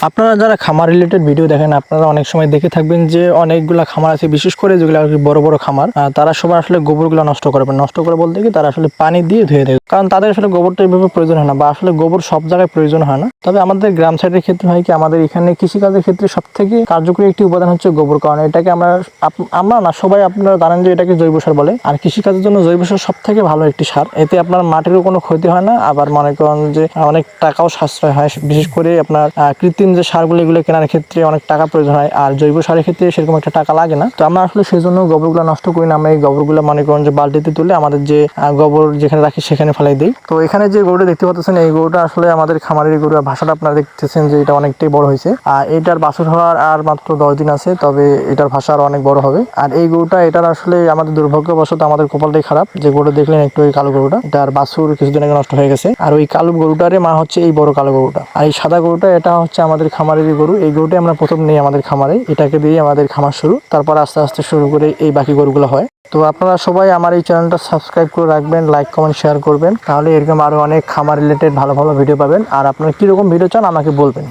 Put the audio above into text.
আপনারা যারা খামার রিলেটেড ভিডিও দেখেন আপনারা অনেক সময় দেখে থাকবেন যে অনেকগুলা খামার আছে, বিশেষ করে যেগুলো আর কি বড় বড় খামার, তারা সবাই আসলে গোবরগুলো নষ্ট করবেন। নষ্ট করে বলতে কি তারা আসলে পানি দিয়ে ধুয়ে দেয়, কারণ তাদের আসলে গোবরটা এইভাবে প্রয়োজন হয় না, বা আসলে গোবর সব জায়গায় প্রয়োজন হয় না। তবে আমাদের গ্রাম সাইডের ক্ষেত্রে হয় কি, আমাদের এখানে কৃষিকাজের ক্ষেত্রে সব থেকে কার্যকরী একটি উপাদান হচ্ছে গোবর, কারণ এটাকে আমরা না সবাই আপনারা জানেন যে এটাকে জৈব সার বলে। আর কৃষিকাজের জন্য জৈব সার সব থেকে ভালো একটি সার। এতে আপনার মাটিরও কোনো ক্ষতি হয় না, আবার মনে করেন যে অনেক টাকাও সাশ্রয় হয়। বিশেষ করে আপনার কৃত্রিম যে সারগুলো এগুলো কেনার ক্ষেত্রে অনেক টাকা প্রয়োজন হয়, আর জৈব সারের ক্ষেত্রে সেরকম একটা টাকা লাগে না। তো আমরা আসলে সেই জন্য গোবরগুলো নষ্ট করি না। আমরা এই গোবরগুলো মনে করেন যে বালতিতে তুলে আমাদের যে গোবর যেখানে রাখি সেখানে ফেলাই দিই। তো এখানে যে গরুটা দেখতে পাচ্ছেন, এই গরুটা আসলে আমাদের খামারের গরু। ভাষাটা আপনারা দেখতেছেন যে এটা অনেকটাই বড় হয়েছে, আর এটার বাছুর হওয়ার আর মাত্র 10 দিন আছে, তবে এটার ভাষা আরো অনেক বড় হবে। আর এই গরুটা, এটার আসলে আমাদের দুর্ভাগ্যবশত আমাদের কপালটাই খারাপ, যে গরুটা দেখলেন একটু ওই কালো গরুটা, এটার বাছুর কিছুদিন আগে নষ্ট হয়ে গেছে। আর ওই কালো গরুটারে মা হচ্ছে এই বড় কালো গরুটা, আর এই সাদা গরুটা এটা হচ্ছে আমাদের খামারের গরু। এই গরুটাই আমরা প্রথম নেই আমাদের খামারে, এটাকে দিয়ে আমাদের খামার শুরু, তারপর আস্তে আস্তে শুরু করে এই বাকি গরুগুলো হয়। তো আপনারা সবাই আমার এই চ্যানেলটা সাবস্ক্রাইব করে রাখবেন, লাইক কমেন্ট শেয়ার করবেন, তাহলে এরকম আরো অনেক খামার রিলেটেড ভালো ভালো ভিডিও পাবেন। আর আপনারা কিরকম ভিডিও চান আমাকে বলবেন।